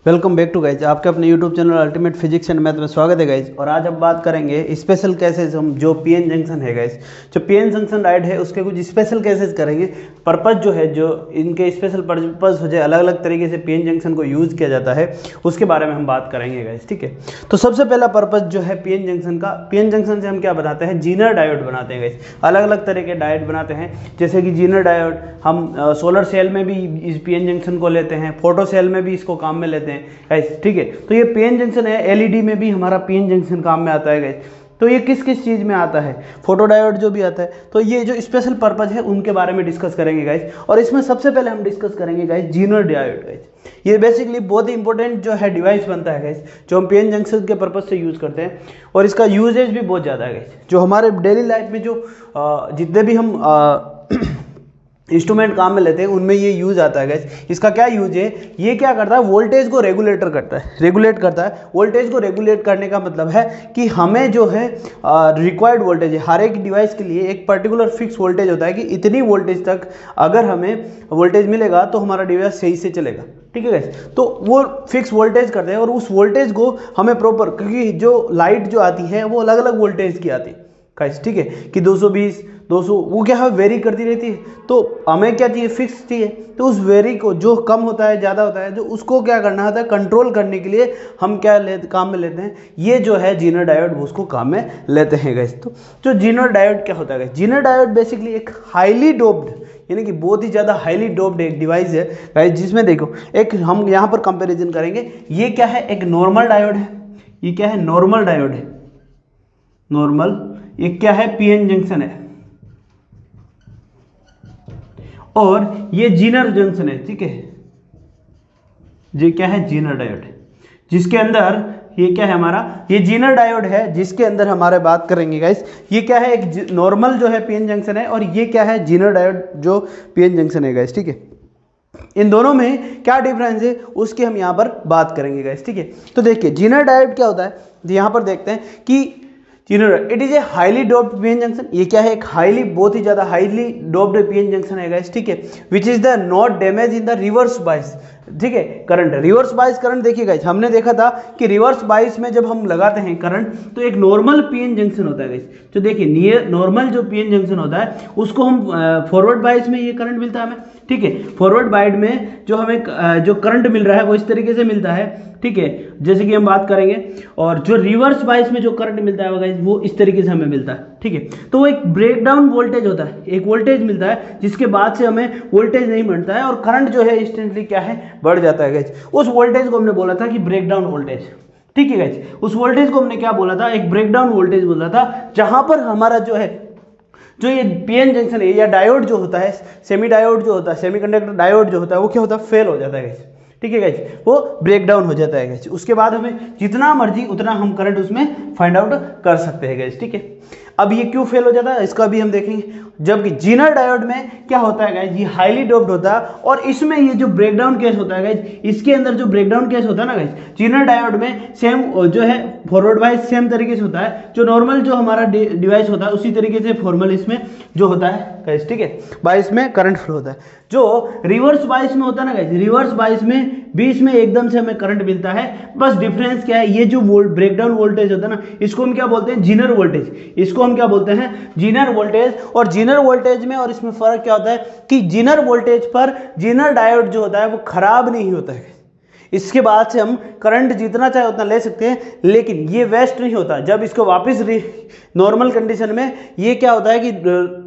Welcome back to guys, आपके अपने YouTube channel ultimate physics and math में स्वागत है गाइज। और आज हम बात करेंगे स्पेशल केसेस, हम जो पीएन जंक्शन है गाइज, जो पीएन जंक्शन डायोड है उसके कुछ स्पेशल केसेस करेंगे। पर्पज जो है, जो इनके स्पेशल पर्पज हो जाए, अलग अलग तरीके से पीएन जंक्शन को यूज़ किया जाता है, उसके बारे में हम बात करेंगे गाइज। ठीक है, तो सबसे पहला पर्पज जो है पीएन जंक्शन का, पीएन जंक्शन से हम क्या बनाते हैं, जीनर डायोड बनाते हैं गाइज। अलग अलग तरह के डायोड बनाते हैं, जैसे कि जीनर डायोड हम सोलर सेल में भी इस पीएन जंक्शन को लेते हैं, फोटो सेल में भी इसको काम में लेते हैं गाइस। ठीक है, तो ये पीएन जंक्शन है, एलईडी में भी हमारा पीएन जंक्शन काम में आता है गाइस। तो ये किस किस चीज़ में आता है, फोटो डायोड जो भी आता है, तो ये जो स्पेशल पर्पज है उनके बारे में डिस्कस करेंगे गाइस। और इसमें सबसे पहले हम डिस्कस करेंगे गाइस जीनर डायोड गाइस। ये बेसिकली बहुत ही इंपॉर्टेंट जो है डिवाइस बनता है गाइस, जो हम पीएन जंक्शन के पर्पज से यूज़ करते हैं। और इसका यूजेज भी बहुत ज़्यादा है गाइस, जो हमारे डेली लाइफ में जो जितने भी हम इंस्ट्रूमेंट काम में लेते हैं उनमें ये यूज आता है गाइस। इसका क्या यूज है, ये क्या करता है, वोल्टेज को रेगुलेट करता है। वोल्टेज को रेगुलेट करने का मतलब है कि हमें जो है रिक्वायर्ड वोल्टेज है, हर एक डिवाइस के लिए एक पर्टिकुलर फिक्स वोल्टेज होता है कि इतनी वोल्टेज तक अगर हमें वोल्टेज मिलेगा तो हमारा डिवाइस सही से चलेगा। ठीक है गाइस, तो वो फिक्स वोल्टेज करते हैं और उस वोल्टेज को हमें प्रॉपर, क्योंकि जो लाइट जो आती है वो अलग अलग वोल्टेज की आती है गाइस। ठीक है, कि 220 200 वो क्या है, वेरी करती रहती है। तो हमें क्या चाहिए, फिक्स चाहिए। तो उस वेरी को, जो कम होता है ज़्यादा होता है, जो उसको क्या करना होता है, कंट्रोल करने के लिए हम क्या काम में लेते हैं, ये जो है जीनर डायोड, वो उसको काम में लेते हैं गाइस। तो जो जीनर डायोड क्या होता है गाइस, जीनर डायोड बेसिकली एक हाईली डोप्ड, यानी कि बहुत ही ज़्यादा हाईली डोप्ड एक डिवाइस है गाइस, जिसमें देखो एक हम यहाँ पर कंपेरिजन करेंगे। ये क्या है, एक नॉर्मल डायोड है। ये क्या है, नॉर्मल डायोड है, नॉर्मल। ये क्या है, पीएन जंक्शन है। और ये जीनर जंक्शन है। ठीक है, ये क्या है, जीनर डायोड है, जिसके अंदर ये क्या है हमारा, ये जीनर डायोड है, जिसके अंदर हमारे बात करेंगे गाइस। ये क्या है, एक नॉर्मल जो है पीएन जंक्शन है, और ये क्या है, जीनर डायोड जो पीएन जंक्शन है गाइस। ठीक है, इन दोनों में क्या डिफरेंस है उसकी हम यहाँ पर बात करेंगे गाइस। ठीक है, तो देखिए जीनर डायोड क्या होता है, यहाँ पर देखते हैं कि Zener, it is a highly doped PN junction. ये क्या है, एक हाईली, बहुत ही ज्यादा हाईली डोप्ड पीएन जंक्शन है गाइस। ठीक है, which is the not damage in the reverse bias. ठीक है, करंट, रिवर्स बायस करंट, देखिए गाइस हमने देखा था कि रिवर्स बायस में जब हम लगाते हैं करंट, तो एक नॉर्मल पीएन जंक्शन होता है गाइस। तो देखिए नियर नॉर्मल जो पीएन जंक्शन होता है उसको हम फॉरवर्ड बायस में ये करंट मिलता है हमें। ठीक है, फॉरवर्ड बायस में जो हमें जो करंट मिल रहा है वो इस तरीके से मिलता है। ठीक है, जैसे कि हम बात करेंगे। और जो रिवर्स बायस में जो करंट मिलता है गाइस, वो इस तरीके से हमें मिलता है। ठीक है, तो वो एक ब्रेकडाउन वोल्टेज होता है, एक वोल्टेज मिलता है जिसके बाद से हमें वोल्टेज नहीं मिलता है और करंट जो है इंस्टेंटली क्या है, बढ़ जाता है गाइस। उस वोल्टेज को हमने बोला था कि ब्रेकडाउन वोल्टेज। ठीक है गाइस, उस वोल्टेज को हमने क्या बोला था, एक ब्रेकडाउन वोल्टेज बोला था, जहां पर हमारा जो है, जो ये पीएन जंक्शन है या डायोड जो होता है, सेमी डायोड जो होता है, सेमीकंडक्टर डायोड जो होता है, वो क्या होता है, फेल हो जाता है गाइस। ठीक है गाइस, वो ब्रेक डाउन हो जाता है गाइस। उसके बाद हमें जितना मर्जी उतना हम करंट उसमें फाइंड आउट कर सकते हैं गाइस। ठीक है, अब ये क्यों फेल हो जाता है इसका भी हम देखेंगे। जबकि जीनर डायोड में क्या होता है गाइस, ये हाईली डोप्ड होता है, और इसमें ये जो ब्रेकडाउन केस होता है गाइस, इसके अंदर जो ब्रेकडाउन केस होता है ना गाइस, जीनर डायोड में सेम जो है फॉरवर्ड बायस सेम तरीके से होता है, जो नॉर्मल जो हमारा डिवाइस होता है उसी तरीके से फॉर्मल इसमें जो होता है गाइस। ठीक है, बायस में करंट फ्लो होता है। जो रिवर्स बायस में होता है ना गाइस, रिवर्स बायस में बीच में एकदम से हमें करंट मिलता है। बस डिफरेंस क्या है, ये जो ब्रेकडाउन वोल्टेज होता है ना, इसको हम क्या बोलते हैं, जीनर वोल्टेज। इसको हम क्या बोलते हैं, जीनर वोल्टेज। और जीनर वोल्टेज में और इसमें फर्क क्या होता है कि जीनर वोल्टेज पर जीनर डायोड जो होता है वो खराब नहीं होता है। इसके बाद से हम करंट जितना चाहे उतना ले सकते हैं, लेकिन ये वेस्ट नहीं होता। जब इसको वापस नॉर्मल कंडीशन में ये क्या होता है कि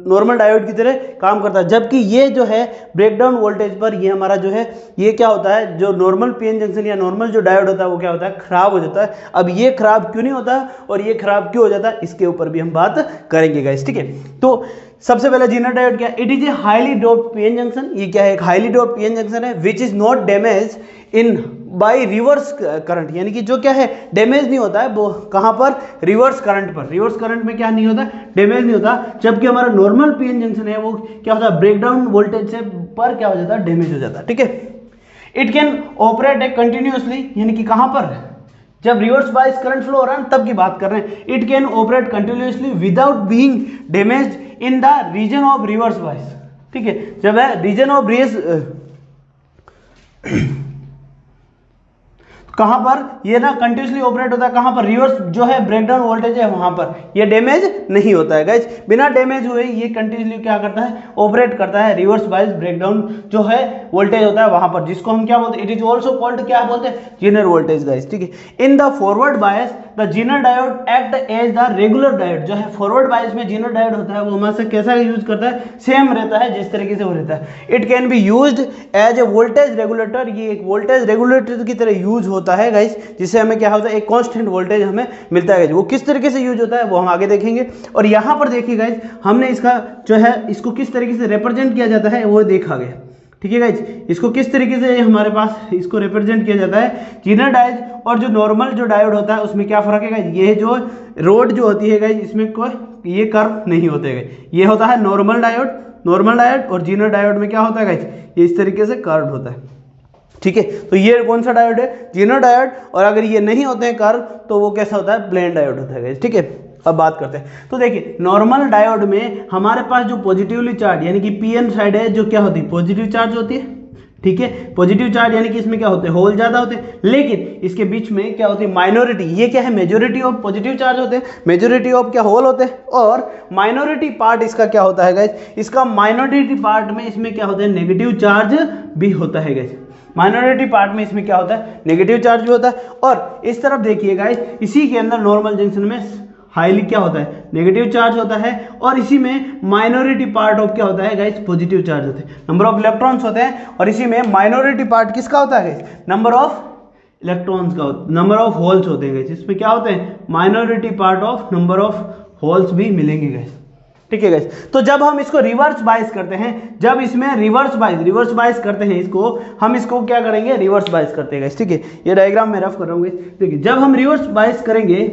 नॉर्मल डायोड की तरह काम करता है। जबकि ये जो है ब्रेकडाउन वोल्टेज पर ये हमारा जो है, ये क्या होता है, जो नॉर्मल पीएन जंक्शन या नॉर्मल जो डायोड होता है वो क्या होता है, खराब हो जाता है। अब ये खराब क्यों नहीं होता और ये खराब क्यों हो जाता है, इसके ऊपर भी हम बात करेंगे गाइस। ठीक है, तो सबसे पहले जीनर डायोड क्या, it is a highly doped PN junction. ये क्या है, एक हाईली डोप्ड पीएन जंक्शन है, which is not damage in by reverse current, यानी कि जो क्या है, डैमेज नहीं होता है वो कहां पर, रिवर्स करंट पर। रिवर्स करंट में क्या नहीं होता, डैमेज नहीं होता। जबकि हमारा नॉर्मल पीएन जंक्शन है वो क्या होता है, ब्रेकडाउन वोल्टेज से पर क्या हो जाता है, डैमेज हो जाता है। ठीक है, it can operate A continuously, यानी कि कहां पर, जब रिवर्स बायस करंट फ्लो हो रहा है तब की बात कर रहे हैं। It can operate continuously without being damaged in the region of reverse bias. ठीक है, जब है रीजन ऑफ कहाँ पर ये ना कंटिन्यूसली ऑपरेट होता है, कहाँ पर रिवर्स जो है ब्रेकडाउन वोल्टेज है वहाँ पर ये डैमेज नहीं होता है गाइज, बिना डैमेज हुए ये कंटिन्यूसली क्या करता है, ऑपरेट करता है, रिवर्स बायस ब्रेकडाउन जो है वोल्टेज होता है वहाँ पर, जिसको हम क्या बोलते हैं, इट इज ऑल्सो कॉल्ड क्या बोलते हैं, जीनर वोल्टेज गाइज, ठीक है। In the forward bias the zener diode act as the regular diode, जो है फॉरवर्ड बायस में जीनर डायोड होता है वो हमारे से कैसा यूज करता है, सेम रहता है जिस तरीके से वो रहता है। It can be used as a voltage regulator, ये एक वोल्टेज रेगुलेटर की तरह यूज होता है गाइस, जिससे हमें क्या होता है, एक कांस्टेंट वोल्टेज हमें मिलता है गाइस। वो किस तरीके से यूज होता है वो हम आगे देखेंगे। और यहाँ पर देखिए गाइस, हमने इसका जो है इसको किस तरीके से रिप्रेजेंट किया जाता है वो देखा गया, ठीक है गाइज। इसको किस तरीके से हमारे पास इसको रिप्रेजेंट किया जाता है, जीनर डायोड और जो नॉर्मल जो डायोड होता है उसमें क्या फर्क है गाइज, ये जो रोड जो होती है गाइज इसमें कोई ये कर्व नहीं होते गाइज, ये होता है नॉर्मल डायोड और जीनर डायोड में क्या होता है गाइज, ये इस तरीके से कर्व होता है, ठीक है। तो ये कौन सा डायोड है, जीनर डायोड, और अगर ये नहीं होते हैं कर्व तो वो कैसा होता है, प्लेन डायोड होता है गाइज, ठीक है। अब बात करते हैं, तो देखिए नॉर्मल डायोड में हमारे पास जो पॉजिटिवली चार्ज यानी कि पीएन साइड है जो क्या होती है, पॉजिटिव चार्ज होती है, ठीक है। पॉजिटिव चार्ज यानी कि इसमें क्या होते हैं, होल ज्यादा होते हैं, लेकिन इसके बीच में क्या होती है, माइनॉरिटी, ये क्या है, मेजोरिटी ऑफ पॉजिटिव चार्ज होते हैं, मेजोरिटी ऑफ क्या होल होते हैं, और माइनॉरिटी पार्ट इसका क्या होता है गाइज, इसका माइनॉरिटी पार्ट में इसमें क्या होता है, नेगेटिव चार्ज भी होता है गाइज, माइनॉरिटी पार्ट में इसमें क्या होता है, नेगेटिव चार्ज भी होता है। और इस तरफ देखिए गाइज, इसी के अंदर नॉर्मल जंक्शन में हाईली क्या होता है, नेगेटिव चार्ज होता है, और इसी में माइनॉरिटी पार्ट ऑफ क्या होता है गाइस, पॉजिटिव चार्ज होते हैं, नंबर ऑफ इलेक्ट्रॉन्स होते हैं, और इसी में माइनॉरिटी पार्ट किसका होता है गाइस, नंबर ऑफ इलेक्ट्रॉन्स का, नंबर ऑफ होल्स होते हैं गाइस, इसमें क्या होते हैं, minority part of number of holes भी मिलेंगे गाइस, ठीक है गाइस। तो जब हम इसको रिवर्स बायस करते हैं, जब इसमें रिवर्स बायस करते हैं इसको, हम इसको क्या करेंगे, रिवर्स बायस करते हैं गाइस, ठीक है। ये डायग्राम मैं रफ कर रहा हूँ गाइस, देखिए जब हम रिवर्स बायस करेंगे,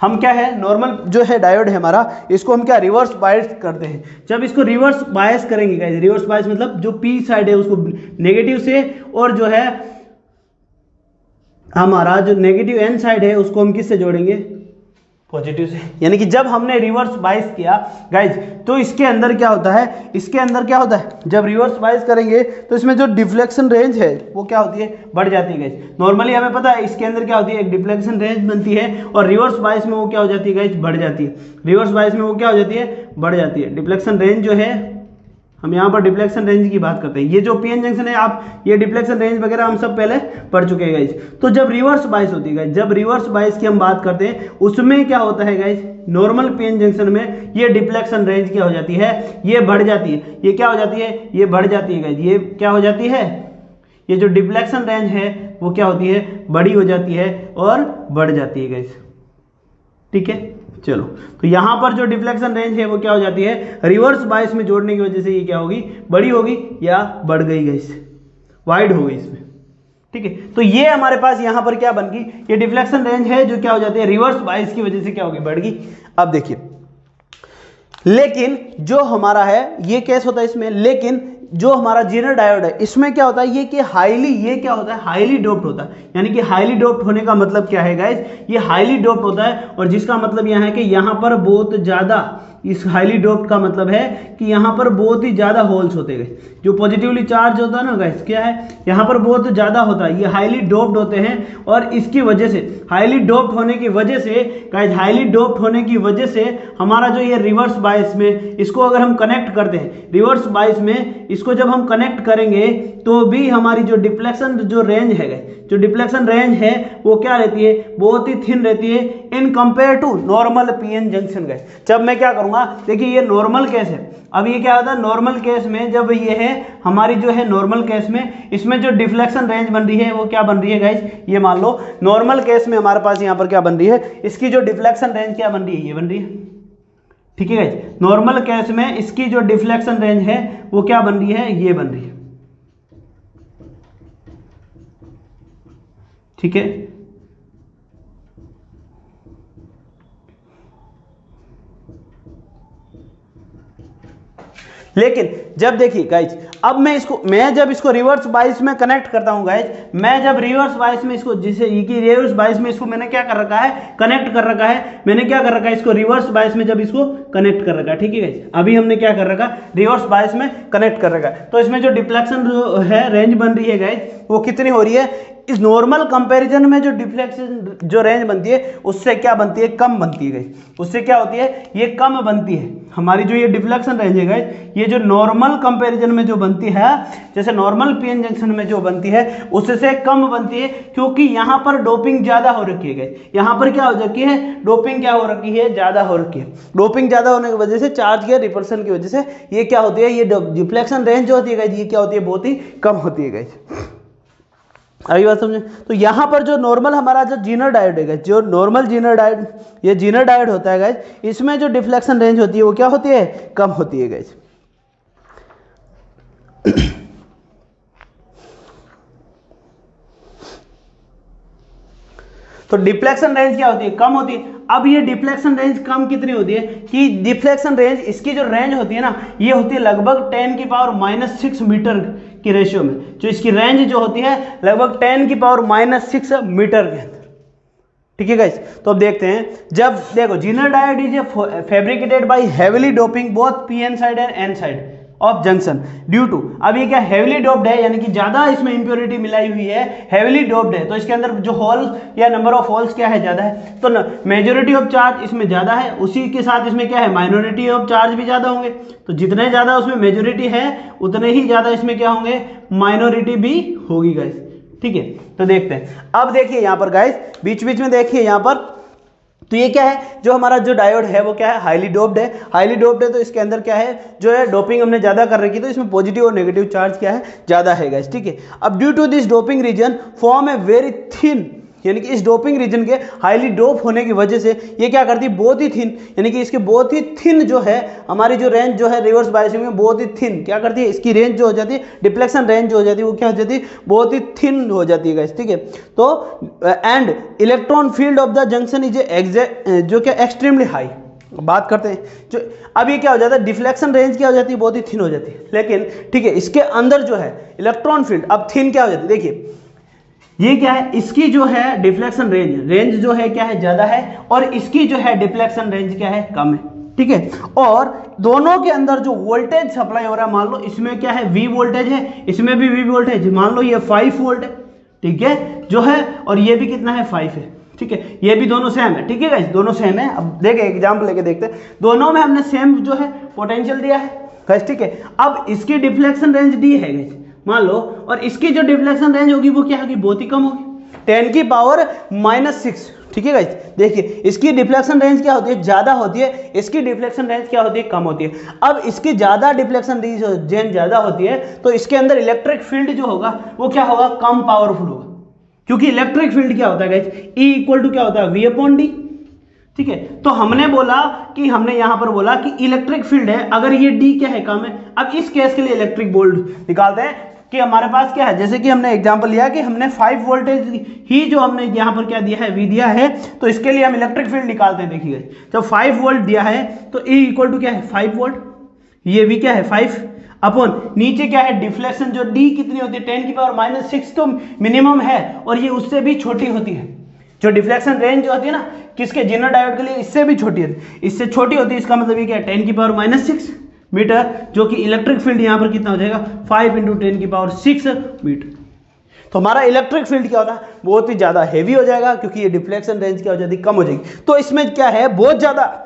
हम क्या है, नॉर्मल जो है डायोड है हमारा, इसको हम क्या रिवर्स बायस करते हैं। जब इसको रिवर्स बायस करेंगे गाइस, रिवर्स बायस मतलब जो पी साइड है उसको नेगेटिव से, और जो है हमारा जो नेगेटिव एन साइड है उसको हम किससे जोड़ेंगे, पॉजिटिव से। यानी कि जब हमने रिवर्स बायस किया गाइज, तो इसके अंदर क्या होता है, इसके अंदर क्या होता है, जब रिवर्स बायस करेंगे तो इसमें जो डिफ्लेक्शन रेंज है वो क्या होती है, बढ़ जाती है गाइज। नॉर्मली हमें पता है इसके अंदर क्या होती है, एक डिफ्लेक्शन रेंज बनती है, और रिवर्स बायस में वो क्या हो जाती है गाइज, बढ़ जाती है। रिवर्स बायस में वो क्या हो जाती है, बढ़ जाती है। डिफ्लेक्शन रेंज जो है, हम यहाँ पर डिफ्लेक्शन रेंज की बात करते हैं, ये जो पीएन जंक्शन है, आप ये डिफ्लेक्शन रेंज वगैरह हम सब पहले पढ़ चुके हैं गाइज। तो जब रिवर्स बायस होती है गाइज, जब रिवर्स बायस की हम बात करते हैं, उसमें क्या होता है गाइज, नॉर्मल पीएन जंक्शन में ये डिफ्लेक्शन रेंज क्या हो जाती है, ये बढ़ जाती है। ये क्या हो जाती है, ये बढ़ जाती है गाइज, ये क्या हो जाती है, ये जो डिफ्लेक्शन रेंज है वो क्या होती है, बड़ी हो जाती है और बढ़ जाती है गाइज, ठीक है। चलो, तो यहां पर जो डिफ्लेक्शन रेंज है वो क्या हो जाती है, रिवर्स बायस में जोड़ने की वजह से ये क्या होगी, बड़ी होगी या बढ़ गई गाइस, वाइड हो गई इसमें, ठीक है। तो ये हमारे पास यहां पर क्या बन गई, ये डिफ्लेक्शन रेंज है जो क्या हो जाती है, रिवर्स बायस की वजह से क्या होगी, बढ़ गई। अब देखिए, लेकिन जो हमारा है ये केस होता है इसमें, लेकिन जो हमारा जीनर डायोड है इसमें क्या होता है, ये कि हाईली, ये क्या होता है, हाईली डोप्ड होता है। यानी कि हाईली डोप्ड होने का मतलब क्या है गाइस, ये हाईली डोप्ड होता है, और जिसका मतलब यह है कि यहां पर बहुत ज्यादा, इस हाईली डोप्ड का मतलब है कि यहां पर बहुत ही ज्यादा होल्स होते गए। जो पॉजिटिवली चार्ज होता है ना गाइस, क्या है, यहां पर बहुत ज्यादा होता है, ये हाईली डोप्ड होते हैं, और इसकी वजह से, हाईली डोप्ड होने की वजह से गाइस, हाईली डोप्ड होने की वजह से हमारा जो ये रिवर्स बायस में इसको अगर हम कनेक्ट करते हैं, रिवर्स बायस में इसको जब हम कनेक्ट करेंगे तो भी हमारी जो डिफ्लेक्शन जो रेंज है, जो डिफ्लेक्शन रेंज है वो क्या रहती है, बहुत ही थिन रहती है in compare to normal PN junction गए। जब मैं क्या करूंगा, देखिए ये नॉर्मल केस है, अब ये क्या होता है, नॉर्मल केस में जब ये है हमारी जो है नॉर्मल केस में, इसमें जो डिफ्लेक्शन रेंज बन रही है वो क्या बन रही है गाइस, ये मान लो नॉर्मल केस में हमारे पास यहाँ पर क्या बन रही है, इसकी जो डिफ्लेक्शन रेंज क्या बन रही है, ये बन रही है, ठीक है गाइस। नॉर्मल केस में इसकी जो डिफ्लेक्शन रेंज है वो क्या बन रही है, ये बन रही है, ठीक है। लेकिन जब देखिए गाइज, अब मैं जब इसको रिवर्स बायस में कनेक्ट करता हूं गाइज, मैं जब रिवर्स बायस में इसको, जिसे रिवर्स बायस में इसको मैंने क्या कर रखा है, कनेक्ट कर रखा है, मैंने क्या कर रखा है, इसको रिवर्स बायस में जब इसको कनेक्ट कर रखा है, ठीक है गाइज। अभी हमने क्या कर रखा, रिवर्स बायस में कनेक्ट कर रखा है, तो इसमें जो डिफ्लेक्शन जो है रेंज बन रही है गाइज, वो कितनी हो रही है, इस नॉर्मल कंपैरिजन में जो डिफ्लेक्शन जो रेंज बनती है उससे क्या बनती है, कम बनती है गाइस। उससे क्या होती है, ये कम बनती है हमारी जो ये डिफ्लेक्शन रेंज है गाइस, ये जो नॉर्मल कंपैरिजन में जो बनती है, जैसे नॉर्मल पीएन जंक्शन में जो बनती है उससे कम बनती है, क्योंकि यहाँ पर डोपिंग ज्यादा हो रखी है गाइस। यहाँ पर क्या हो रखी है, डोपिंग क्या हो रखी है, ज्यादा हो रखी है। डोपिंग ज्यादा होने की वजह से, चार्ज के रिपल्सन की वजह से ये क्या होती है, ये डिफ्लेक्शन रेंज जो होती है गाइस, ये क्या होती है, बहुत ही कम होती है गाइस। अभी बात समझे। तो यहाँ पर जो नॉर्मल हमारा जो जीनर डायोड है, जो नॉर्मल जीनर डायोड, ये जीनर डायोड होता है गाइस, इसमें जो डिफ्लेक्शन रेंज होती है वो क्या होती है, कम होती है गाइस। तो डिफ्लेक्शन रेंज क्या होती है, कम होती है। अब ये डिफ्लेक्शन रेंज कम कितनी होती है कि डिफ्लेक्शन रेंज, इसकी जो रेंज होती है ना, ये होती है लगभग 10⁻⁻6 मीटर की रेशियो में। जो इसकी रेंज जो होती है लगभग 10⁻⁻6 मीटर के अंदर, ठीक है गाइस। तो अब देखते हैं, जब देखो zener diode is fabricated by heavily doping both PN side and N side of junction due to, अब ये क्या हेवीली डोप्ड है, यानी कि ज्यादा इसमें इंप्योरिटी मिलाई हुई है, हेवीली डोप्ड है, तो इसके अंदर जो होल या नंबर ऑफ होल्स क्या है, ज्यादा है। तो मेजोरिटी ऑफ चार्ज इसमें ज्यादा है, उसी के साथ इसमें क्या है, माइनॉरिटी ऑफ चार्ज भी ज्यादा होंगे। तो जितने ज्यादा उसमें मेजोरिटी है उतने ही ज्यादा इसमें क्या होंगे, माइनॉरिटी भी होगी गाइस, ठीक है। तो देखते हैं, अब देखिए यहाँ पर गाइस, बीच बीच में देखिए यहाँ पर, तो ये क्या है, जो हमारा जो डायोड है वो क्या है, हाईली डोप्ड है। हाईली डोप्ड है तो इसके अंदर क्या है, जो है डोपिंग हमने ज्यादा कर रखी, तो इसमें पॉजिटिव और नेगेटिव चार्ज क्या है, ज्यादा है गाइस, ठीक है। अब due to this doping region form a very thin, यानी कि इस डोपिंग रीजन के हाईली डोप होने की वजह से ये क्या करती है, बहुत ही थिन, यानी कि इसके बहुत ही थिन जो है हमारी जो रेंज जो है रिवर्स बायसिंग में बहुत ही थिन क्या करती है, इसकी रेंज जो हो जाती है, डिफ्लेक्शन रेंज जो हो जाती है वो क्या हो जाती है, बहुत ही थिन हो जाती है गाइस, ठीक है। तो and electron filled of the junction is जो क्या एक्सट्रीमली हाई। बात करते हैं, जो अब ये क्या हो जाता है, डिफ्लेक्शन रेंज क्या हो जाती है, बहुत ही थिन हो जाती है, लेकिन ठीक है इसके अंदर जो है इलेक्ट्रॉन फील्ड अब थिन क्या हो जाती है, देखिए ये क्या है, इसकी जो है डिफ्लेक्शन रेंज जो है क्या है, ज्यादा है, और इसकी जो है डिफ्लेक्शन रेंज क्या है, कम है, ठीक है। और दोनों के अंदर जो वोल्टेज सप्लाई हो रहा है, मान लो इसमें क्या है, V वोल्टेज है, इसमें भी V वोल्टेज, मान लो ये 5 वोल्ट है, ठीक है, जो है, और ये भी कितना है, 5 है, ठीक है। ये भी दोनों सेम है, ठीक है गाइस, दोनों सेम है। अब देखें एग्जाम्पल लेके देखते हैं, दोनों में हमने सेम जो है पोटेंशियल दिया है गाइस, ठीक है। अब इसकी डिफ्लेक्शन रेंज दी है गाइस, मान लो, और इसकी जो डिफ्लेक्शन रेंज होगी वो क्या होगी, बहुत ही कम होगी, 10⁻⁻6, ठीक है गाइस। देखिए इसकी डिफ्लेक्शन रेंज क्या होती है, ज्यादा होती है, इसकी डिफ्लेक्शन रेंज क्या होती है, कम होती है। अब इसकी ज्यादा डिफ्लेक्शन रेंज ज्यादा होती है तो इसके अंदर इलेक्ट्रिक फील्ड जो होगा वो क्या होगा, कम पावरफुल होगा, क्योंकि इलेक्ट्रिक फील्ड क्या होता है गाइस, E इक्वल टू क्या होता है, V/D, ठीक है। तो हमने बोला कि हमने यहां पर बोला कि इलेक्ट्रिक फील्ड है, अगर ये D क्या है, कम है। अब इस केस के लिए इलेक्ट्रिक वोल्ट निकालते हैं कि हमारे पास क्या है, जैसे कि हमने एग्जांपल लिया कि हमने 5 वोल्टेज ही जो हमने यहाँ पर क्या दिया है, V दिया है, तो इसके लिए हम इलेक्ट्रिक फील्ड निकालते हैं। देखिए जब 5 वोल्ट दिया है तो E इक्वल टू क्या है, 5 वोल्ट, ये भी क्या है, 5 अपॉन नीचे क्या है, डिफ्लेक्शन जो D कितनी होती है, 10⁻⁻6 तो मिनिमम है, और ये उससे भी छोटी होती है। जो डिफ्लेक्शन रेंज जो होती है ना किसके, जीनर डायोड के लिए, इससे भी छोटी है, इससे छोटी होती है, इसका मतलब ये क्या है, 10⁻⁻6 मीटर, जो कि इलेक्ट्रिक फील्ड यहां पर कितना हो जाएगा, 5 × 10⁻6 मीटर। तो हमारा इलेक्ट्रिक फील्ड क्या होता है, बहुत ही ज्यादा हेवी हो जाएगा, क्योंकि ये डिफ्लेक्शन रेंज क्या हो जाती है, कम हो जाएगी। तो इसमें क्या है, बहुत ज्यादा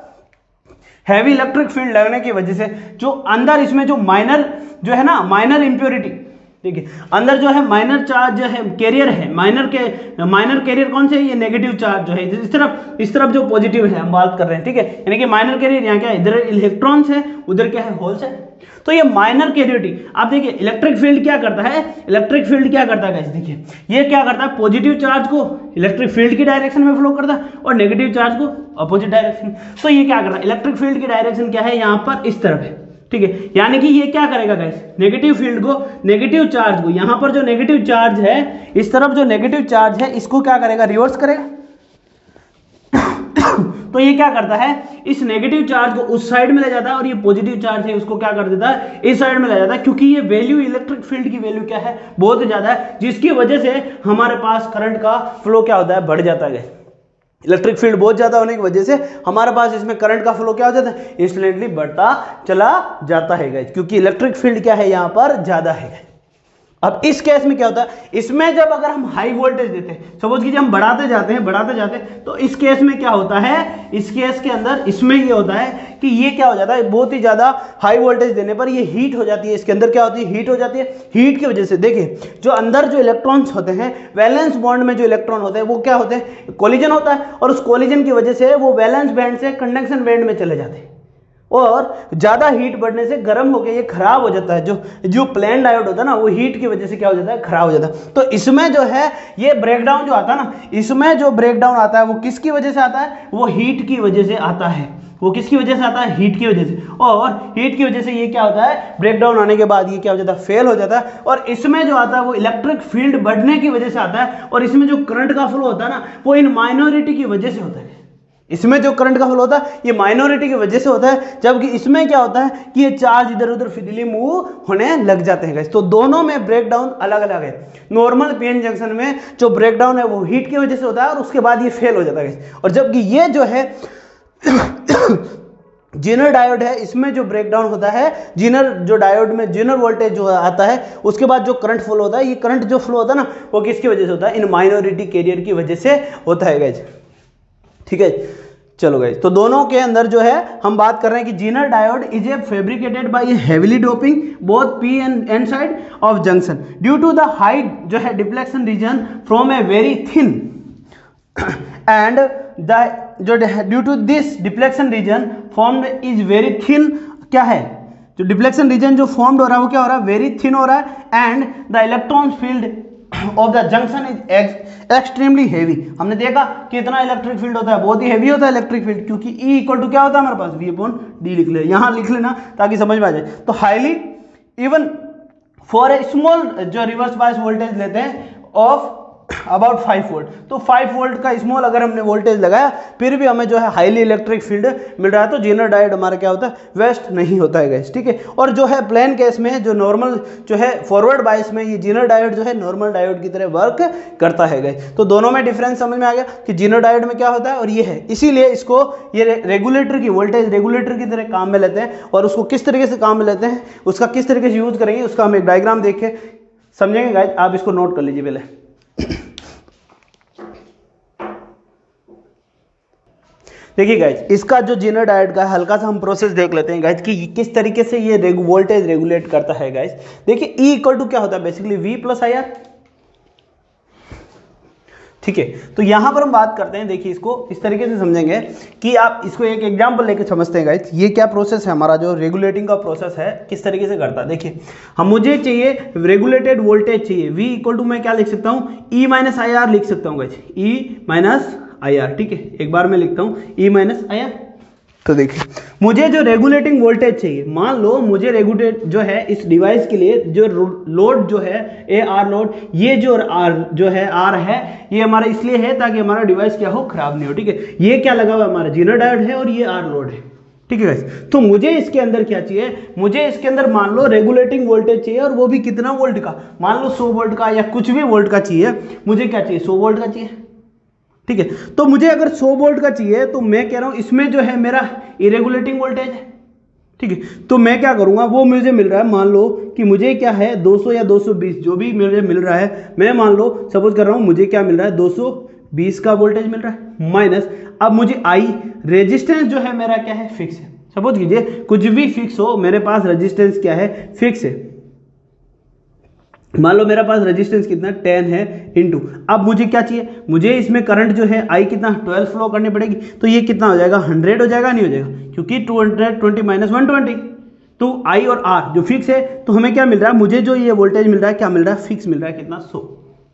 हैवी इलेक्ट्रिक फील्ड लगने की वजह से जो अंदर इसमें जो माइनर जो है ना, माइनर इंप्योरिटी, देखिए अंदर जो है माइनर चार्ज जो है, कैरियर है, माइनर कैरियर कौन से है, ये नेगेटिव चार्ज जो है, इस तरफ जो पॉजिटिव है हम बात कर रहे हैं, ठीक है। यानी कि माइनर कैरियर यहाँ क्या है, इधर इलेक्ट्रॉन्स है, उधर क्या है, होल्स है। तो ये माइनर कैरियोरिटी, आप देखिए इलेक्ट्रिक फील्ड क्या करता है, इलेक्ट्रिक फील्ड क्या करता है, देखिए ये क्या करता है, पॉजिटिव चार्ज को इलेक्ट्रिक फील्ड की डायरेक्शन में फ्लो करता है, और नेगेटिव चार्ज को अपोजिट डायरेक्शन। तो ये क्या कर रहा है, इलेक्ट्रिक फील्ड की डायरेक्शन क्या है, यहाँ पर इस तरफ है, ठीक है। यानी कि ये क्या करेगा गाइस, नेगेटिव फील्ड को, नेगेटिव चार्ज को, यहां पर जो नेगेटिव चार्ज है, इस तरफ जो नेगेटिव चार्ज है, इसको क्या करेगा, रिवर्स करेगा। तो ये क्या करता है, इस नेगेटिव चार्ज को उस साइड में ले जाता है, और ये पॉजिटिव चार्ज है उसको क्या कर देता है, इस साइड में ले जाता है, क्योंकि ये वैल्यू इलेक्ट्रिक फील्ड की वैल्यू क्या है, बहुत ज्यादा है, जिसकी वजह से हमारे पास करंट का फ्लो क्या होता है, बढ़ जाता है। इलेक्ट्रिक फील्ड बहुत ज्यादा होने की वजह से हमारे पास इसमें करंट का फ्लो क्या हो जाता है, इंस्टेंटली बढ़ता चला जाता है गाइस, क्योंकि इलेक्ट्रिक फील्ड क्या है, यहाँ पर ज्यादा है। अब इस केस में क्या होता है, इसमें जब अगर हम हाई वोल्टेज देते हैं, सपोज कीजिए हम बढ़ाते जाते हैं, तो इस केस में क्या होता है, इस केस के अंदर इसमें ये होता है कि ये क्या हो जाता है, बहुत ही ज़्यादा हाई वोल्टेज देने पर ये हीट हो जाती है, इसके अंदर क्या होती है, हीट हो जाती है। हीट की वजह से देखिए जो अंदर जो इलेक्ट्रॉन्स होते हैं, वैलेंस बॉन्ड में जो इलेक्ट्रॉन होते हैं वो क्या होते हैं, कोलिजन होता है, और उस कोलिजन की वजह से वो वैलेंस बैंड से कंडक्शन बैंड में चले जाते हैं, और ज़्यादा हीट बढ़ने से गर्म होकर ये खराब हो जाता है। जो प्लेन डायोड होता है ना, वो हीट की वजह से क्या हो जाता है, खराब हो जाता है। तो इसमें जो है ये ब्रेकडाउन जो आता है ना, इसमें जो ब्रेकडाउन आता है वो किसकी वजह से आता है, वो हीट की वजह से आता है। वो किसकी वजह से आता है, हीट की वजह से। और हीट की वजह से ये क्या होता है, ब्रेकडाउन आने के बाद ये क्या हो जाता है, फेल हो जाता है। और इसमें जो आता है वो इलेक्ट्रिक फील्ड बढ़ने की वजह से आता है, और इसमें जो करंट का फ्लो होता है ना, वो इन माइनॉरिटी की वजह से होता है। इसमें जो करंट का फ्लो होता है ये माइनॉरिटी की वजह से होता है, जबकि इसमें क्या होता है कि ये चार्ज इधर उधर फिजिकली मूव होने लग जाते हैं गाइस। तो दोनों में ब्रेकडाउन अलग अलग है। नॉर्मल पीएन जंक्शन में जो ब्रेकडाउन है वो हीट की वजह से होता है, और उसके बाद ये फेल हो जाता है गाइस। और जबकि ये जो है जीनर डायोड है, इसमें जो ब्रेकडाउन होता है, जीनर जो डायोड में जीनर वोल्टेज जो आता है, उसके बाद जो करंट फ्लो होता है, ये करंट जो फ्लो होता है ना, वो किसकी वजह से होता है, इन माइनॉरिटी कैरियर की वजह से होता है गाइस। ठीक है, चलो गाइस, तो दोनों के अंदर जो है हम बात कर रहे हैं कि Zener diode is a fabricated by heavily doping both P and N side of junction due to the high जो है deflection region from a very thin and the जो due to this deflection region formed is very thin. क्या है, जो deflection reason जो formed हो रहा है वो क्या हो रहा है, वेरी थिन हो रहा है, and the electron filled of the junction is extremely heavy. हमने देखा कि इतना इलेक्ट्रिक फील्ड होता है, बहुत ही हेवी होता है इलेक्ट्रिक फील्ड, क्योंकि E इक्वल टू क्या होता है हमारे पास, V/D लिख ले, यहाँ लिख लेना ताकि समझ में आ जाए। तो highly even for a small जो रिवर्स बायस वोल्टेज लेते हैं ऑफ अबाउट 5 वोल्ट, तो 5 वोल्ट का स्मॉल अगर हमने वोल्टेज लगाया फिर भी हमें जो है हाईली इलेक्ट्रिक फील्ड मिल रहा है, तो जीनर डायोड हमारा क्या होता है, वेस्ट नहीं होता है गाइस। ठीक है, और जो है प्लेन केस में जो नॉर्मल जो है फॉरवर्ड बायस में ये जीनर डायोड जो है नॉर्मल डायोड की तरह वर्क करता है गाइस। तो दोनों में डिफरेंस समझ में आ गया कि जीनर डायोड में क्या होता है और ये है, इसीलिए इसको ये रेगुलेटर की वोल्टेज रेगुलेटर की तरह काम में लेते हैं। और उसको किस तरीके से काम में लेते हैं, उसका किस तरीके से यूज करेंगे, उसका हम एक डायग्राम देख के समझेंगे गाइस। आप इसको नोट कर लीजिए पहले। देखिए गाइज, इसका जो जीनर डायोड का हल्का सा हम प्रोसेस देख लेते हैं गाइज कि किस तरीके से ये वोल्टेज रेगुलेट करता है गाइज। देखिए E इक्वल टू क्या होता है, बेसिकली V+IR। ठीक है, तो यहां पर हम बात करते हैं, देखिए इसको इस तरीके से समझेंगे कि आप इसको एक एग्जांपल लेके समझते हैं गाइज। ये क्या प्रोसेस है हमारा, जो रेगुलेटिंग का प्रोसेस है किस तरीके से करता है। देखिए हम मुझे चाहिए रेगुलेटेड वोल्टेज चाहिए, V इक्वल टू मैं क्या लिख सकता हूँ, E-IR लिख सकता हूँ गाइज, E-IR। ठीक है, एक बार मैं लिखता हूँ E-IR। तो देखिए मुझे जो रेगुलेटिंग वोल्टेज चाहिए, मान लो मुझे रेगुलेट जो है इस डिवाइस के लिए जो लोड जो है AR लोड, ये जो R जो है R है, ये हमारा इसलिए है ताकि हमारा डिवाइस क्या हो, खराब नहीं हो। ठीक है, ये क्या लगा हुआ हमारा जीनर डायोड है और ये R लोड है। ठीक है गाइस, तो मुझे इसके अंदर क्या चाहिए, मुझे इसके अंदर मान लो रेगुलेटिंग वोल्टेज चाहिए, और वो भी कितना वोल्ट का, मान लो 100 वोल्ट का या कुछ भी वोल्ट का चाहिए। मुझे क्या चाहिए, 100 वोल्ट का चाहिए। ठीक है, तो मुझे अगर 100 वोल्ट का चाहिए तो मैं कह रहा हूं इसमें जो है मेरा इरेगुलेटिंग वोल्टेज है। ठीक है, तो मैं क्या करूंगा, वो मुझे मिल रहा है, मान लो कि मुझे क्या है 200 या 220 जो भी मुझे मिल रहा है, मैं मान लो सपोज कर रहा हूं मुझे क्या मिल रहा है, 220 का वोल्टेज मिल रहा है, माइनस अब मुझे I रेजिस्टेंस जो है मेरा क्या है, फिक्स है। सपोज कीजिए कुछ भी फिक्स हो, मेरे पास रेजिस्टेंस क्या है, फिक्स है। मान लो मेरे पास रेजिस्टेंस कितना 10 है इनटू, अब मुझे क्या चाहिए, मुझे इसमें करंट जो है I कितना 12 फ्लो करनी पड़ेगी, तो ये कितना हो जाएगा, 100 हो जाएगा, नहीं हो जाएगा, क्योंकि 220 माइनस 120, तो I और R जो फिक्स है, तो हमें क्या मिल रहा है, मुझे जो ये वोल्टेज मिल रहा है क्या मिल रहा है, फिक्स मिल रहा है, कितना 100।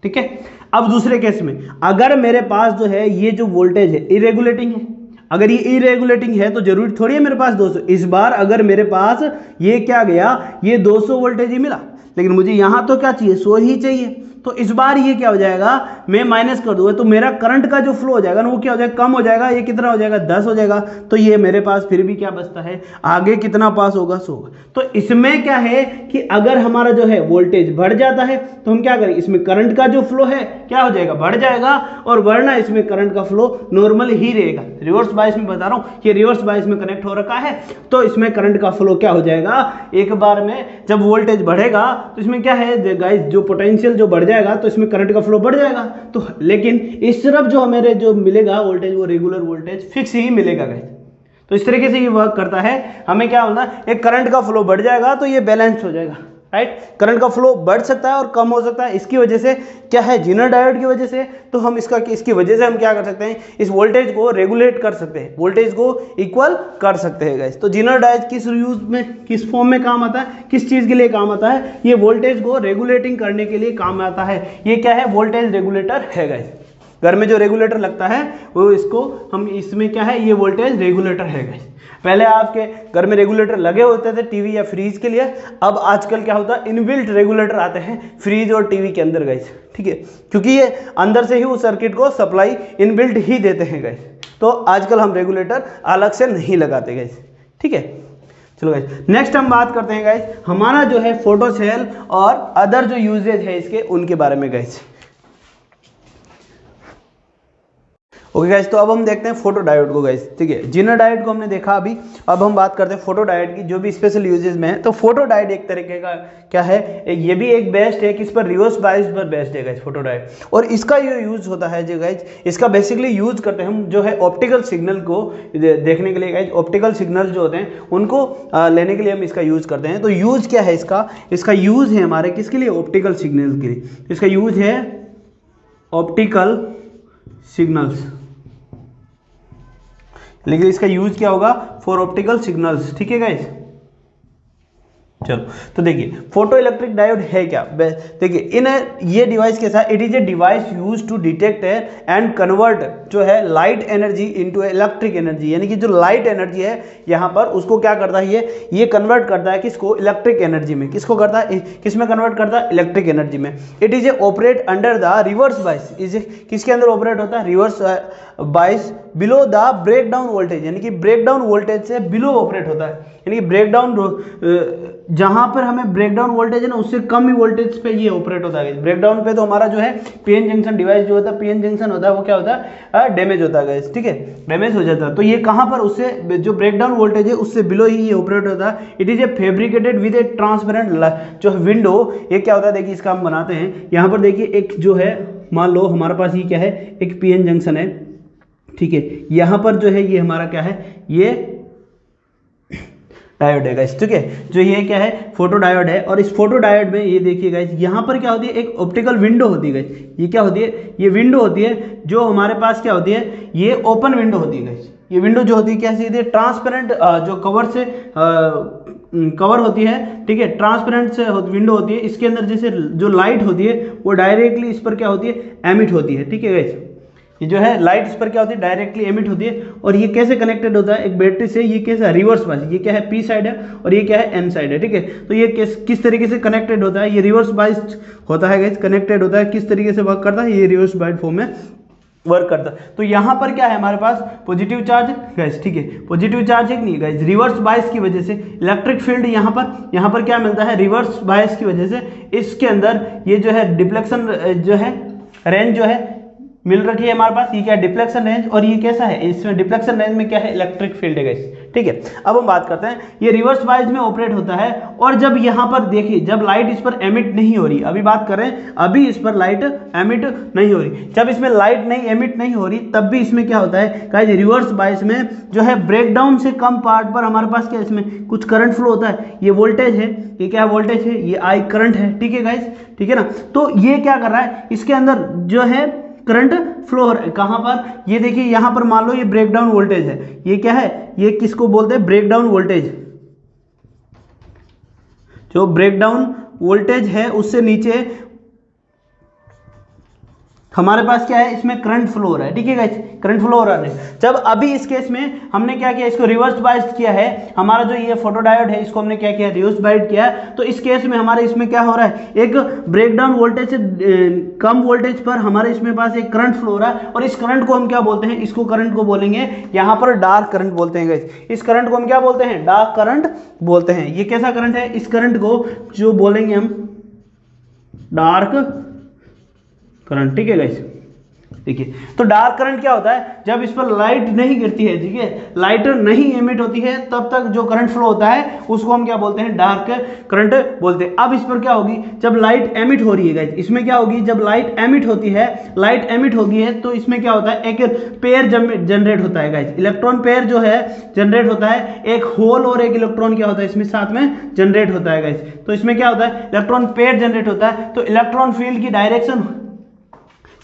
ठीक है, अब दूसरे केस में अगर मेरे पास जो है ये जो वोल्टेज है इरेगुलेटिंग है, अगर ये इरेगुलेटिंग है तो जरूरी थोड़ी है मेरे पास 200, इस बार अगर मेरे पास ये क्या गया, ये 200 वोल्टेज ही मिला, लेकिन मुझे यहां तो क्या चाहिए, 100 ही चाहिए। तो इस बार ये क्या हो जाएगा, मैं माइनस कर दूंगा तो मेरा करंट का जो फ्लो हो जाएगा ना वो क्या हो जाएगा, कम हो जाएगा। ये कितना हो जाएगा, 10 हो जाएगा। तो ये मेरे पास फिर भी क्या बचता है, आगे कितना पास होगा, 100 होगा। तो इसमें क्या है कि अगर हमारा जो है वोल्टेज बढ़ जाता है तो हम क्या करें, इसमें करंट का जो फ्लो है क्या हो जाएगा, बढ़ जाएगा, और वरना इसमें करंट का फ्लो नॉर्मल ही रहेगा। रिवर्स बायस में बता रहा हूं, ये रिवर्स बायस में कनेक्ट हो रखा है, तो इसमें करंट का फ्लो क्या हो जाएगा, एक बार में जब वोल्टेज बढ़ेगा तो इसमें क्या है गाइस, जो पोटेंशियल जो बढ़ जाएगा तो इसमें करंट का फ्लो बढ़ जाएगा। तो लेकिन इस तरफ जो हमें जो मिलेगा वोल्टेज, वो रेगुलर वोल्टेज फिक्स ही मिलेगा गाइस। तो इस तरीके से ये वर्क करता है। हमें क्या होना, एक करंट का फ्लो बढ़ जाएगा तो ये बैलेंस हो जाएगा, राइट। करंट का फ्लो बढ़ सकता है और कम हो सकता है, इसकी वजह से क्या है, जेनर डायोड की वजह से। तो हम इसकी वजह से हम क्या कर सकते हैं, इस वोल्टेज को रेगुलेट कर सकते हैं, वोल्टेज को इक्वल कर सकते हैं गाइस। तो जेनर डायोड किस यूज में, किस फॉर्म में काम आता है, किस चीज के लिए काम आता है, ये वोल्टेज को रेगुलेटिंग करने के लिए काम आता है। ये क्या है, वोल्टेज रेगुलेटर है गाइस। घर में जो रेगुलेटर लगता है वो इसको हम, इसमें क्या है, ये वोल्टेज रेगुलेटर है गाइस। पहले आपके घर में रेगुलेटर लगे होते थे टीवी या फ्रीज के लिए, अब आजकल क्या होता है, इनबिल्ट रेगुलेटर आते हैं फ्रीज और टीवी के अंदर गाइस, ठीक है, क्योंकि ये अंदर से ही उस सर्किट को सप्लाई इनबिल्ट ही देते हैं गाइस। तो आजकल हम रेगुलेटर अलग से नहीं लगाते गाइस, ठीक है। चलो गाइस, नेक्स्ट हम बात करते हैं गाइस, हमारा जो है फोटो सेल और अदर जो यूजेज है इसके, उनके बारे में गाइस। ओके गाइस, तो अब हम देखते हैं फोटो डायोड को गाइस, ठीक है। जेनर डायोड को हमने देखा अभी, अब हम बात करते हैं फोटो डायोड की, जो भी स्पेशल यूजेस में है। तो फोटो डायोड एक तरीके का क्या है, ये भी एक बेस्ट है, किस पर, रिवर्स बायस पर बेस्ट है गाइस फोटो डायोड। और इसका ये यूज होता है जो गाइस, इसका बेसिकली यूज करते हैं हम जो है ऑप्टिकल सिग्नल को देखने के लिए गाइस। ऑप्टिकल सिग्नल जो होते हैं उनको लेने के लिए हम इसका यूज करते हैं। तो यूज क्या है इसका यूज है हमारे किसके लिए, ऑप्टिकल सिग्नल के लिए। इसका यूज है ऑप्टिकल सिग्नल्स, लेकिन इसका यूज क्या होगा, फॉर ऑप्टिकल सिग्नल्स, ठीक है गाइस। चलो, तो देखिए फोटो इलेक्ट्रिक डायोड है क्या, देखिए इन ये डिवाइस के साथ, it is a device use to detect and convert जो है light energy into electric energy, यानी कि जो लाइट एनर्जी है यहाँ पर उसको क्या करता है, ये कन्वर्ट करता है किसको, इलेक्ट्रिक एनर्जी में। किसको करता है, किस में कन्वर्ट करता है, इलेक्ट्रिक एनर्जी में। It is a operate under the reverse bias, किसके अंदर ऑपरेट होता है, reverse bias below the break down voltage, यानी कि ब्रेक डाउन वोल्टेज से बिलो ऑपरेट होता है, यानी कि ब्रेक डाउन जहां पर हमें ब्रेक डाउन वोल्टेज है ना उससे कम ही वोल्टेज पे ये ऑपरेट होता है। ब्रेक डाउन पे तो हमारा जो है पीएन जंक्शन डिवाइस जो होता है, पीएन जंक्शन होता है, वो क्या होता है, डैमेज होता है, ठीक है, डैमेज हो जाता है। तो ये कहां पर, उससे जो ब्रेक डाउन वोल्टेज है उससे बिलो ही ये ऑपरेट होता है। It is a fabricated with A transparent जो विंडो, ये क्या होता है, देखिए इसका हम बनाते हैं। यहाँ पर देखिए एक जो है, मान लो हमारे पास ये क्या है, एक पीएन जंक्शन है, ठीक है। यहाँ पर जो है ये हमारा क्या है, ये डायोड है गाइस, ठीक है, जो ये क्या है, फोटो डायोड है। और इस फोटो डायोड में ये देखिए गाइस, यहाँ पर क्या होती है, एक ऑप्टिकल विंडो होती है गाइस। ये क्या होती है, ये विंडो होती है जो हमारे पास क्या होती है, ये ओपन विंडो होती है गाइस। ये विंडो जो होती है कैसी होती है, ट्रांसपेरेंट, जो कवर से कवर होती है, ठीक है, ट्रांसपेरेंट से विंडो होती है। इसके अंदर जैसे जो लाइट होती है वो डायरेक्टली इस पर क्या होती है, एमिट होती है, ठीक है गाइस। ये जो है लाइट इस पर क्या होती है, डायरेक्टली एमिट होती है। और ये कैसे कनेक्टेड होता है, एक बैटरी से, ये कैसा रिवर्स बायस, ये क्या है, पी साइड है और ये क्या है, एन साइड है, ठीक है। तो ये किस तरीके से कनेक्टेड होता है, ये रिवर्स बायस्ड होता है गाइस, कनेक्टेड होता है। किस तरीके से वर्क करता है, ये रिवर्स बायस्ड फॉर्म में वर्क करता है। तो यहाँ पर क्या है हमारे पास, पॉजिटिव चार्ज गाइस, ठीक है, पॉजिटिव चार्ज है कि नहीं गाइस, रिवर्स बायस की वजह से इलेक्ट्रिक फील्ड यहाँ पर क्या मिलता है, रिवर्स बायस की वजह से इसके अंदर ये जो है डिफ्लेक्शन जो है रेंज जो है मिल रखी है हमारे पास। ये क्या है, डिफ्लेक्शन रेंज, और ये कैसा है, इसमें डिफ्लेक्शन रेंज में क्या है, इलेक्ट्रिक फील्ड है गाइस, ठीक है। अब हम बात करते हैं, ये रिवर्स बायस में ऑपरेट होता है। और जब यहाँ पर देखिए, जब लाइट इस पर एमिट नहीं हो रही, अभी बात करें, अभी इस पर लाइट एमिट नहीं हो रही, जब इसमें लाइट नहीं एमिट नहीं हो रही तब भी इसमें क्या होता है गाइस, रिवर्स बायस में जो है ब्रेकडाउन से कम पार्ट पर हमारे पास क्या, इसमें कुछ करंट फ्लो होता है। ये वोल्टेज है, ये क्या वोल्टेज है, ये आई करंट है, ठीक है गाइस, ठीक है ना। तो ये क्या कर रहा है, इसके अंदर जो है करंट फ्लो हो रहा है, कहां पर, ये देखिए यहां पर मान लो ये ब्रेकडाउन वोल्टेज है, ये क्या है, ये किसको बोलते हैं, ब्रेकडाउन वोल्टेज। जो ब्रेकडाउन वोल्टेज है उससे नीचे हमारे पास क्या है, इसमें करंट फ्लो हो रहा है, ठीक है गाइस, करंट फ्लो हो रहा है। जब अभी इस केस में हमने क्या किया, इसको रिवर्स बायस किया है, हमारा जो ये फोटोडायोड है इसको हमने क्या किया, रिवर्स बायस किया है। तो इस केस में हमारे इसमें क्या हो रहा है, एक ब्रेकडाउन वोल्टेज से कम वोल्टेज पर हमारे इसमें पास एक करंट फ्लो हो रहा है, और इस करंट को हम क्या बोलते हैं, इसको करंट को बोलेंगे यहाँ पर डार्क करंट बोलते हैं गाइस। इस करंट को हम क्या बोलते हैं, डार्क करंट बोलते हैं। ये कैसा करंट है, इस करंट को जो बोलेंगे हम डार्क करंट, ठीक है गाइस। देखिए, तो डार्क करंट क्या होता है, जब इस पर लाइट नहीं गिरती है, ठीक है, लाइट नहीं एमिट होती है, तब तक जो करंट फ्लो होता है उसको हम क्या बोलते हैं, डार्क करंट बोलते हैं। अब इस पर क्या होगी, जब लाइट एमिट हो रही है गाइस, इसमें क्या होगी, जब लाइट एमिट होती है, लाइट एमिट होगी है, तो इसमें क्या होता है, एक पेयर जनरेट होता है गाइस, इलेक्ट्रॉन पेयर जो है जनरेट होता है, एक होल और एक इलेक्ट्रॉन क्या होता है इसमें साथ में जनरेट होता है गाइस। तो इसमें क्या होता है, इलेक्ट्रॉन पेयर जनरेट होता है। तो इलेक्ट्रॉन फील्ड की डायरेक्शन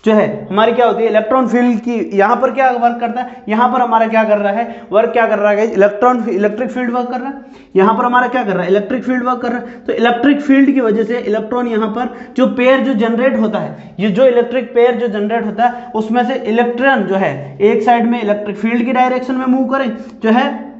जो है हमारी क्या होती है, इलेक्ट्रॉन फील्ड की, यहाँ पर क्या वर्क करता है, यहाँ पर हमारा क्या कर रहा है, वर्क क्या कर रहा है, इलेक्ट्रिक फील्ड वर्क कर रहा है, यहाँ पर हमारा क्या कर रहा है, इलेक्ट्रिक फील्ड वर्क कर रहा है। तो इलेक्ट्रिक फील्ड की वजह से इलेक्ट्रॉन यहाँ पर जो पेयर जो जनरेट होता है, ये जो इलेक्ट्रिक पेयर जो जनरेट होता है, उसमें से इलेक्ट्रॉन जो है एक साइड में इलेक्ट्रिक फील्ड की डायरेक्शन में मूव करें, जो है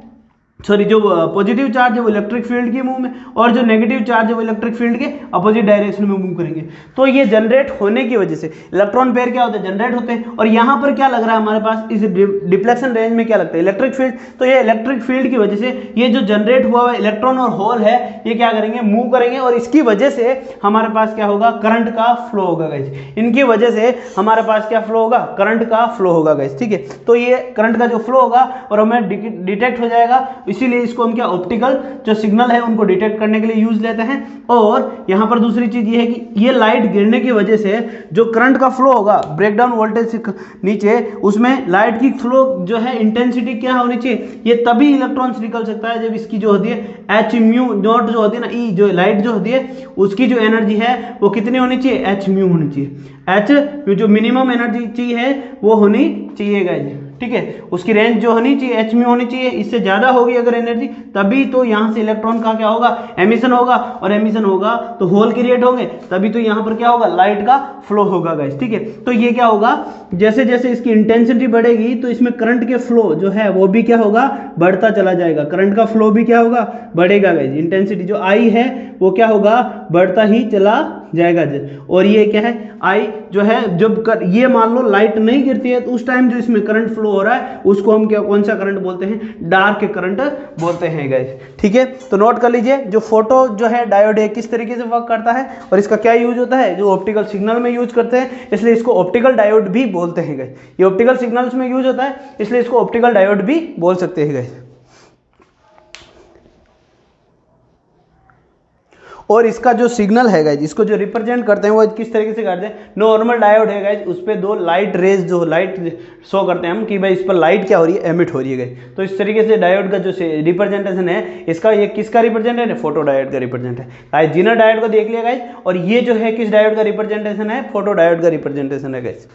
सॉरी जो पॉजिटिव चार्ज है वो इलेक्ट्रिक फील्ड के मूव में, और जो नेगेटिव चार्ज है वो इलेक्ट्रिक फील्ड के अपोजिट डायरेक्शन में मूव करेंगे। तो ये जनरेट होने की वजह से इलेक्ट्रॉन पेयर क्या होते हैं, जनरेट होते हैं। और यहाँ पर क्या लग रहा है हमारे पास, इस डिफ्लेक्शन रेंज में क्या लगता है, इलेक्ट्रिक फील्ड। तो ये इलेक्ट्रिक फील्ड की वजह से ये जो जनरेट हुआ हुआ इलेक्ट्रॉन और होल है, ये क्या करेंगे, मूव करेंगे, और इसकी वजह से हमारे पास क्या होगा, करंट का फ्लो होगा गाइस। इनकी वजह से हमारे पास क्या फ्लो होगा, करंट का फ्लो होगा गाइस, ठीक है। तो ये करंट का जो फ्लो होगा और हमें डिटेक्ट हो जाएगा, इसीलिए इसको हम क्या ऑप्टिकल जो सिग्नल है उनको डिटेक्ट करने के लिए यूज लेते हैं। और यहां पर दूसरी चीज ये है कि ये लाइट गिरने की वजह से जो करंट का फ्लो होगा ब्रेकडाउन वोल्टेज से नीचे, उसमें लाइट की फ्लो जो है इंटेंसिटी क्या होनी चाहिए, ये तभी इलेक्ट्रॉन्स निकल सकता है जब इसकी जो होती है एच म्यू नॉट जो होती है ना, ई जो लाइट जो होती है उसकी जो एनर्जी है वो कितनी होनी चाहिए, एच म्यू होनी चाहिए। एच जो मिनिमम एनर्जी चाहिए वो होनी चाहिए गाइस, ठीक है, उसकी रेंज जो होनी चाहिए एच म्यू होनी चाहिए। इससे ज्यादा होगी अगर एनर्जी, तभी तो यहां से इलेक्ट्रॉन का क्या होगा, एमिशन होगा, और एमिशन होगा तो होल क्रिएट होंगे, तभी तो यहां पर क्या होगा, लाइट का फ्लो होगा गाइस, ठीक है। तो ये क्या होगा, जैसे जैसे इसकी इंटेंसिटी बढ़ेगी तो इसमें करंट के फ्लो जो है वो भी क्या होगा, बढ़ता चला जाएगा, करंट का फ्लो भी क्या होगा, बढ़ेगा गाइस। इंटेंसिटी जो आई है वो क्या होगा, बढ़ता ही चला जाएगा। और ये क्या है, आई जो है जब ये मान लो लाइट नहीं गिरती है तो उस टाइम जो इसमें करंट फ्लो हो रहा है उसको हम क्या, कौन सा करंट बोलते हैं, डार्क करंट बोलते हैं गाइस, ठीक है। तो नोट कर लीजिए, जो फोटो जो है डायोड है किस तरीके से वर्क करता है और इसका क्या यूज होता है, जो ऑप्टिकल सिग्नल में यूज करते हैं, इसलिए इसको ऑप्टिकल डायोड भी बोलते हैं गाइस। ये ऑप्टिकल सिग्नल्स में यूज होता है इसलिए इसको ऑप्टिकल डायोड भी बोल सकते हैं गाइस। और इसका जो सिग्नल है गाइज, इसको जो रिप्रेजेंट करते हैं वो किस तरीके से करते हैं, नॉर्मल डायोड है गाइज, उस पर दो लाइट रेज जो लाइट शो करते हैं हम कि भाई इस पर लाइट क्या हो रही है, एमिट हो रही है गाइज। तो इस तरीके से डायोड का जो रिप्रेजेंटेशन है इसका, ये किसका रिप्रेजेंटेशन है, फोटो डायोड का रिप्रेजेंट है गाइज। जिनर डायोड को देख लिया गाइज, और ये जो है किस डायोड का रिप्रेजेंटेशन है, फोटो डायोड का रिप्रेजेंटेशन है गाइज।